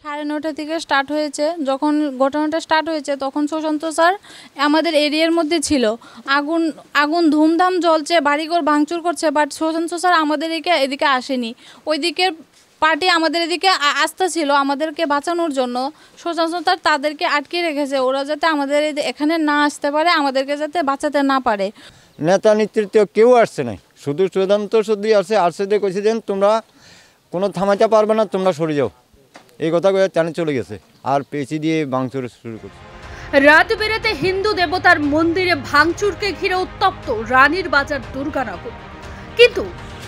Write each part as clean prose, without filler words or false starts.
9:30 থেকে স্টার্ট হয়েছে। যখন ঘটনাটা স্টার্ট হয়েছে তখন সুশান্ত স্যার আমাদের এরিয়ার মধ্যে ছিল। আগুন আগুন ধুমধাম জ্বলছে, বাড়িঘর ভাঙচুর করছে, বাট সুশান্ত স্যার আমাদের এদিকে আসেনি। ওই দিকের পার্টি আমাদের এদিকে আস্থা ছিল আমাদেরকে বাঁচানোর জন্য। সুশান্ত স্যার তাদেরকে আটকে রেখেছে, ওরা যাতে আমাদের এখানে না আসতে পারে, আমাদেরকে যাতে বাঁচাতে না পারে। নেতা নেতৃত্ব কেউ আসছে না, শুধু সুশান্ত শুধু আসছে দিয়ে কইছে যে তোমরা কোনো থামাইতে পারবে না, তোমরা সরে যাও, এই কথা কয়ে টানে চলে গেছে আর পেঁচি দিয়ে ভাঙচুর শুরু করছে। রাত বেরাতে হিন্দু দেবতার মন্দিরে ভাঙচুরকে ঘিরে উত্তপ্ত রানীর বাজার দুর্গানগর। কিন্তু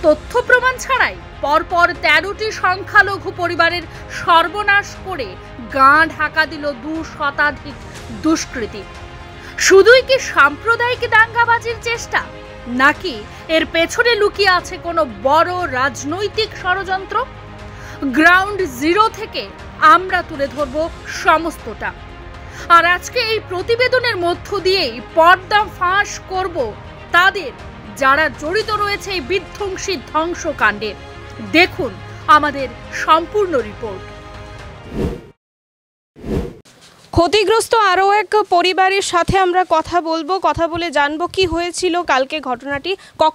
তথ্য প্রমাণ ছাড়াই পরপর 13টি সংখ্যালঘু পরিবারের সর্বনাশ করে গাঁ ঢাকা দিল 2 শতাধিক দুষ্কৃতী। শুধুই কি সাম্প্রদায়িক দাঙ্গাবাজির চেষ্টা, নাকি এর পেছনে লুকিয়ে আছে কোনো বড় রাজনৈতিক ষড়যন্ত্র? গ্রাউন্ড জিরো থেকে আমরা তুলে ধরব সমস্তটা। আর আজকে এই প্রতিবেদনের মধ্য দিয়েই পর্দা ফাঁস করব তাদের যারা জড়িত রয়েছে এই বিধ্বংসী ধ্বংসকাণ্ডে। দেখুন আমাদের সম্পূর্ণ রিপোর্ট। ক্ষতিগ্রস্ত আরও এক পরিবারের সাথে আমরা কথা বলে জানবো কি হয়েছিল কালকে ঘটনাটি।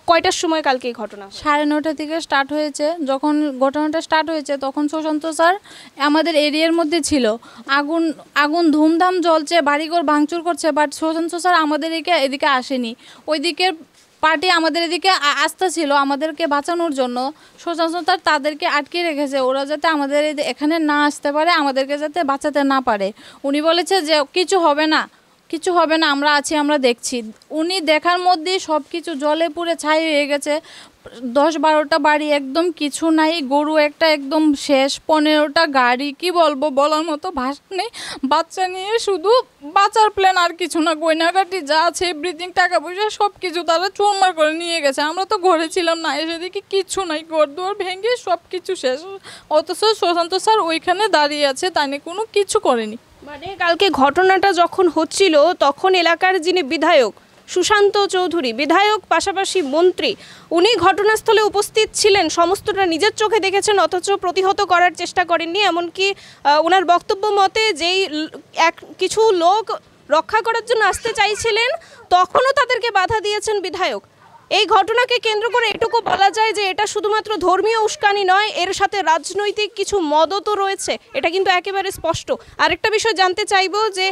কয়টার সময় কালকে এই ঘটনা? 9:30 থেকে স্টার্ট হয়েছে। যখন ঘটনাটা স্টার্ট হয়েছে তখন সুশান্ত স্যার আমাদের এরিয়ার মধ্যে ছিল। আগুন ধুমধাম জ্বলছে, বাড়িঘর ভাঙচুর করছে, বাট সুশান্ত স্যার আমাদের এদিকে আসেনি। ওই দিকের পার্টি আমাদের এদিকে আস্থা ছিল আমাদেরকে বাঁচানোর জন্য। সুশান্ত স্যার তাদেরকে আটকে রেখেছে, ওরা যাতে আমাদের এখানে না আসতে পারে, আমাদেরকে যাতে বাঁচাতে না পারে। উনি বলেছে যে কিছু হবে না, আমরা আছি, আমরা দেখছি। উনি দেখার মধ্যেই সব কিছু জলে পুড়ে ছাই হয়ে গেছে। 10-12টা বাড়ি একদম কিছু নাই, গরু একটা একদম শেষ, 15টা গাড়ি, কি বলবো, বলার মতো ভাষা নেই। বাচ্চা নিয়ে শুধু বাঁচার প্ল্যান, আর কিছু না। গয়নাগাটি যা আছে এভরিথিং, টাকা পয়সা সব কিছু তারা চুরমার করে নিয়ে গেছে। আমরা তো ঘরে ছিলাম না, এসে দেখি কিচ্ছু নাই, ঘর দুয়ার ভেঙে সব কিছু শেষ। অথচ সুশান্ত স্যার ওইখানে দাঁড়িয়ে আছে, তাই নিয়ে কোনো কিছু করেনি। মানে কালকে ঘটনাটা যখন হচ্ছিল তখন এলাকার যিনি বিধায়ক সুশান্ত চৌধুরী, বিধায়ক পাশাপাশি মন্ত্রী, উনি ঘটনাস্থলে উপস্থিত ছিলেন, সমস্তটা নিজের চোখে দেখেছেন, অথচ প্রতিহত করার চেষ্টা করেননি। এমনকি ওনার বক্তব্য মতে যেই কিছু লোক রক্ষা করার জন্য আসতে চাইছিলেন তখনও তাদেরকে বাধা দিয়েছেন বিধায়ক। এই ঘটনাকে কেন্দ্র করে এটুকু বলা যায় যে এটা শুধুমাত্র ধর্মীয় উস্কানি নয়, এর সাথে রাজনৈতিক কিছু মদতও রয়েছে, এটা কিন্তু একেবারে স্পষ্ট। আরেকটা বিষয় জানতে চাইবো যে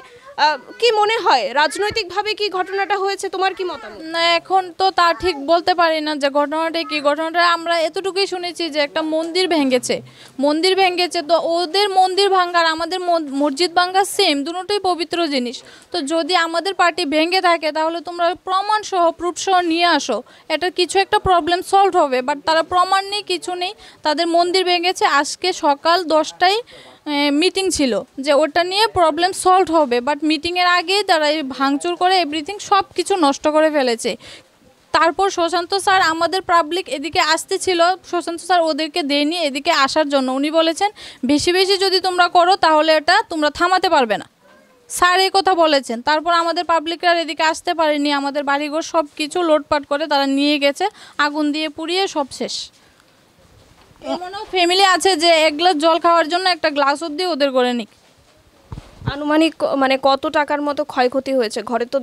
কি মনে হয় রাজনৈতিকভাবে কি ঘটনাটা হয়েছে, তোমার কি মতামত? না, এখন তো তা ঠিক বলতে পারি না যে ঘটনাটা কি। ঘটনাটা আমরা এতটুকুই শুনেছি যে একটা মন্দির ভেঙেছে। তো ওদের মন্দির ভাঙ্গার আমাদের মসজিদ ভাঙ্গার সেম, দুটোই পবিত্র জিনিস। তো যদি আমাদের পার্টি ভেঙে থাকে তাহলে তোমরা প্রমাণ সহ প্রুফ সহ নিয়ে আসো, এটা কিছু একটা প্রবলেম সলভ হবে। বাট তারা প্রমাণ নেই, কিছু নেই, তাদের মন্দির ভেঙেছে। আজকে সকাল 10টায় মিটিং ছিল যে ওটা নিয়ে প্রবলেম সলভ হবে, বাট মিটিংয়ের আগে তারা ভাঙচুর করে এভরিথিং সব কিছু নষ্ট করে ফেলেছে। তারপর সুশান্ত স্যার আমাদের পাবলিক এদিকে আসতে ছিল, সুশান্ত স্যার ওদেরকে দেয়নি এদিকে আসার জন্য। উনি বলেছেন বেশি যদি তোমরা করো তাহলে এটা তোমরা থামাতে পারবে না, স্যার এই কথা বলেছেন। তারপর আমাদের পাবলিকরা এদিকে আসতে পারেনি, আমাদের বাড়িঘর সব কিছু লোটপাট করে তারা নিয়ে গেছে, আগুন দিয়ে পুড়িয়ে সব শেষ। এমনও ফ্যামিলি আছে যে এক গ্লাস জল খাওয়ার জন্য একটা গ্লাস অবধি ওদের করে নিক। আনুমানিক মানে কত টাকার মতো ক্ষয়ক্ষতি হয়েছে? ঘরে তো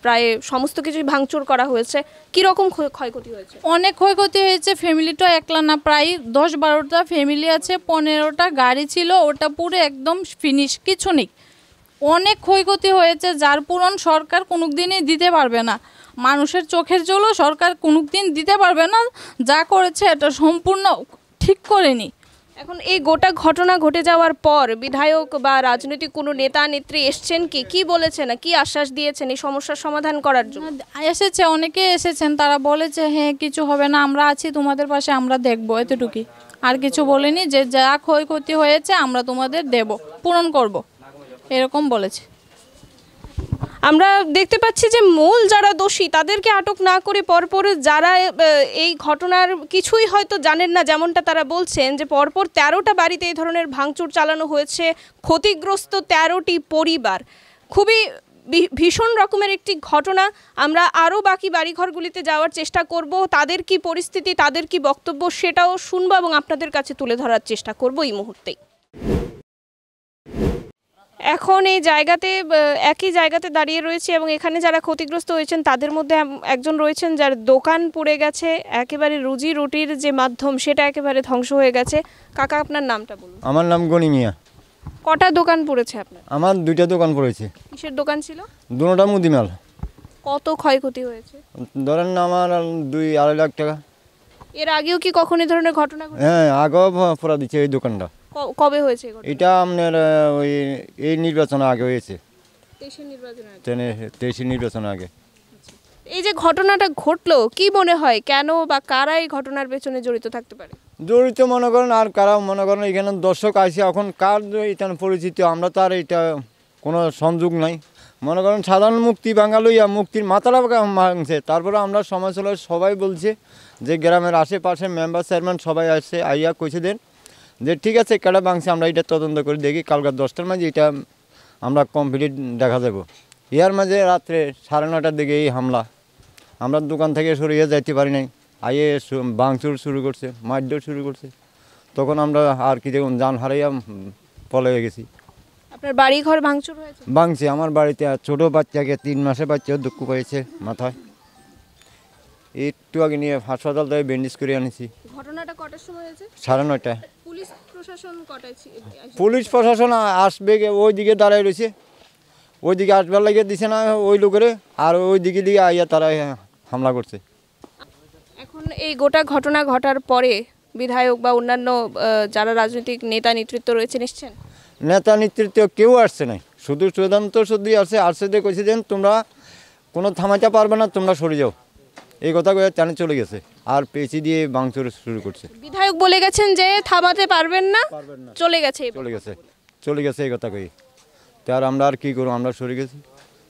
প্রায় সমস্ত কিছুই ভাঙচুর করা হয়েছে, কীরকম ক্ষয়ক্ষতি হয়েছে? অনেক ক্ষয়ক্ষতি হয়েছে। ফ্যামিলিটা একলা না, প্রায় 10-12টা ফ্যামিলি আছে, 15টা গাড়ি ছিল, ওটা পুরো একদম ফিনিশ, কিছু নেই। অনেক ক্ষয়ক্ষতি হয়েছে, যার পূরণ সরকার কোনোদিনই দিতে পারবে না। মানুষের চোখের জলও সরকার কোনোদিন দিতে পারবে না। যা করেছে এটা সম্পূর্ণ ঠিক করেনি। এখন এই গোটা ঘটনা ঘটে যাওয়ার পর বিধায়ক বা রাজনৈতিক কোনো নেতা নেত্রী এসছেন কি বলেছেন, কি আশ্বাস দিয়েছেন এই সমস্যার সমাধান করার জন্য? এসেছে, অনেকে এসেছেন, তারা বলেছে হ্যাঁ কিছু হবে না, আমরা আছি তোমাদের পাশে, আমরা দেখবো, এতটুকুই। আর কিছু বলেনি যে যা ক্ষয়ক্ষতি হয়েছে আমরা তোমাদের দেব, পূরণ করব, এরকম বলেছে। আমরা দেখতে পাচ্ছি যে মূল যারা দোষী তাদেরকে আটক না করে পরপর যারা এই ঘটনার কিছুই হয়তো জানেন না, যেমনটা তারা বলছেন যে পরপর 13টা বাড়িতে এই ধরনের ভাঙচুর চালানো হয়েছে, ক্ষতিগ্রস্ত 13টি পরিবার। খুবই ভীষণ রকমের একটি ঘটনা। আমরা আরও বাকি বাড়িঘরগুলিতে যাওয়ার চেষ্টা করব, তাদের কি পরিস্থিতি, তাদের কি বক্তব্য সেটাও শুনবো এবং আপনাদের কাছে তুলে ধরার চেষ্টা করব এই মুহূর্তেই। এখন এই জায়গাতে একই জায়গাতে দাঁড়িয়ে রয়েছে এবং এখানে যারা ক্ষতিগ্রস্ত হয়েছেন তাদের মধ্যে একজন রয়েছেন যার দোকান পুড়ে গেছে, একেবারে রুজি রুটির যে মাধ্যম সেটা একেবারে ধ্বংস হয়ে গেছে। কাকা, আপনার নামটা বলুন। আমার নাম গনি মিয়া। কটা দোকান পুড়েছে আপনার? আমার 2টা দোকান পড়েছে। কিসের দোকান ছিল? দুটোটা মুদিমাল। কত ক্ষয়ক্ষতি হয়েছে? ধরেন না আমার 2-2.5 লাখ টাকা। এর আগেও কি কখনো এই ধরনের ঘটনা ঘটেছে? হ্যাঁ, আগেও পড়া দিচ্ছে এই দোকানটা। কবে হয়েছে এই ঘটনা? এটা আপনার ওই এই নির্বাচনের আগে হয়েছে। 23 নির্বাচনের আগে। এই যে ঘটনাটা ঘটলো, কি মনে হয় কেন বা কারা এই ঘটনার পেছনে জড়িত থাকতে পারে? জড়িত মনে করেন আর কারা মনে করেন এখানে দর্শক আসে, এখন কার এটা পরিচিত আমরা তো আর এটা কোনো সংযোগ নাই। মনে করেন সাধারণ মুক্তি বাঙালিয়া মুক্তির মাথাটা ভাঙছে, তারপরে আমরা সমাজসেবার সবাই বলছে যে গ্রামের আশেপাশে মেম্বার চেয়ারম্যান সবাই আসছে, আইয়া কইছে দেন যে ঠিক আছে কেটা ভাঙছে, আমরা এটা তদন্ত করে দেখি, কালকে 10টার মাঝে এটা আমরা কমপ্লিট দেখা যাব। ইয়ার মাঝে রাত্রে 9:30টার দিকে এই হামলা, আমরা দোকান থেকে সরিয়ে যাইতে পারি নাই, আইয়ে ভাঙচুর শুরু করছে, মারধর শুরু করছে। তখন আমরা আর কি দেখুন জান হারাইয়া পলে গেছি। আপনার বাড়ি ঘর ভাঙচুর হয়েছে? ভাঙছে আমার বাড়িতে ছোট বাচ্চাকে 3 মাসের বাচ্চা দুঃখ পেয়েছে মাথায়, একটু আগে নিয়ে হাসপাতাল থেকে ব্যান্ডেজ করে আনিছি। ঘটনাটা কটার সময় হয়েছে? 9:30টায়। পুলিশ প্রশাসন কটায়? পুলিশ প্রশাসন আসবে, ওই দিকে দাঁড়ায় রয়েছে, ওই দিকে আসবার লাগিয়ে দিছে না ওই লোকের, আর ওই দিকে দিয়ে আইয়া তারা হামলা করছে। এখন এই গোটা ঘটনা ঘটার পরে বিধায়ক বা অন্যান্য যারা রাজনৈতিক নেতা নেতৃত্ব রয়েছেন এসছেন? নেতা নেতৃত্ব কেউ আসছে নাই, শুধু চূড়ান্ত শুধু আসছে দিয়ে কইছে দেন তোমরা কোনো থামাইতে পারবে না, তোমরা সরে যাও, এই কথা কয়ে টানে চলে গেছে, আর পেঁচি দিয়ে ভাঙচুর শুরু করছে। বিধায়ক বলে গেছেন যে থামাতে পারবেন না, চলে গেছে এই কথা কই। তার আমরা আর কি করবো, আমরা সরে গেছি।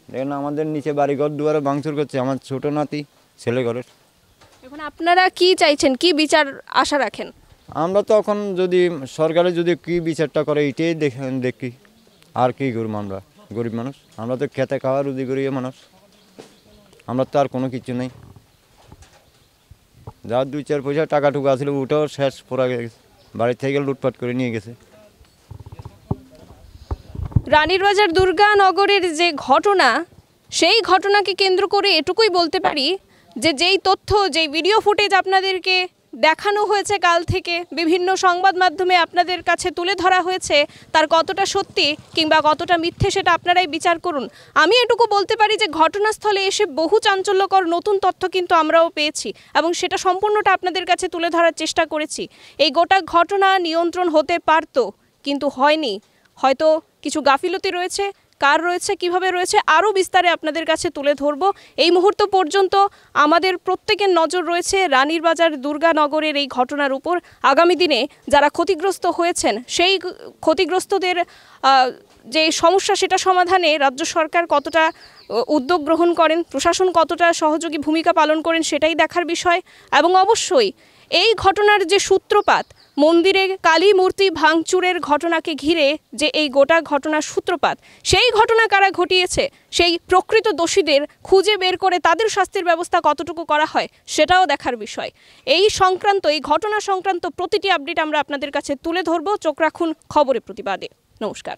দেখেন আমাদের নিচে বাড়িঘর দুয়ারে ভাঙচুর করছে, আমার ছোট নাতি ছেলে ঘরের। এখন আপনারা কি চাইছেন, কি বিচার আশা রাখেন? আমরা তো এখন যদি সরকারে যদি কি বিচারটা করে এটাই দেখি, আর কি করবো, আমরা গরিব মানুষ, আমরা তো খেতে খাওয়া রুজি করি মানুষ, আমরা তো আর কোনো কিছু নেই। যার 2-4 পয়সা টাকা টুকা ছিল ওটাও শেষ পড়া গেছে, বাড়ি থেকে লুটপাট করে নিয়ে গেছে। রানীর বাজার দুর্গানগরের যে ঘটনা, সেই ঘটনাকে কেন্দ্র করে এটুকুই বলতে পারি যে যেই তথ্য, যেই ভিডিও ফুটেজ আপনাদেরকে দেখানো হয়েছে কাল থেকে, বিভিন্ন সংবাদ মাধ্যমে আপনাদের কাছে তুলে ধরা হয়েছে, তার কতটা সত্যি কিংবা কতটা মিথ্যে সেটা আপনারাই বিচার করুন। আমি এটুকু বলতে পারি যে ঘটনাস্থলে এসে বহু চাঞ্চল্যকর নতুন তথ্য কিন্তু আমরাও পেয়েছি এবং সেটা সম্পূর্ণটা আপনাদের কাছে তুলে ধরার চেষ্টা করেছি। এই গোটা ঘটনা নিয়ন্ত্রণ হতে পারত, কিন্তু হয়নি। হয়তো কিছু গাফিলতি রয়েছে, কার রয়েছে, কিভাবে রয়েছে, আরও বিস্তারে আপনাদের কাছে তুলে ধরব। এই মুহূর্ত পর্যন্ত আমাদের প্রত্যেকের নজর রয়েছে রানীর বাজার দুর্গানগরের এই ঘটনার উপর। আগামী দিনে যারা ক্ষতিগ্রস্ত হয়েছেন সেই ক্ষতিগ্রস্তদের যে সমস্যা সেটা সমাধানে রাজ্য সরকার কতটা উদ্যোগ গ্রহণ করেন, প্রশাসন কতটা সহযোগী ভূমিকা পালন করেন সেটাই দেখার বিষয়। এবং অবশ্যই এই ঘটনার যে সূত্রপাত, মন্দিরে কালী মূর্তি ভাঙচুরের ঘটনাকে ঘিরে যে এই গোটা ঘটনার সূত্রপাত, সেই ঘটনা কারা ঘটিয়েছে, সেই প্রকৃত দোষীদের খুঁজে বের করে তাদের শাস্তির ব্যবস্থা কতটুকু করা হয় সেটাও দেখার বিষয়। এই ঘটনা সংক্রান্ত প্রতিটি আপডেট আমরা আপনাদের কাছে তুলে ধরব। চোখ রাখুন খবরে প্রতিবাদে। নমস্কার।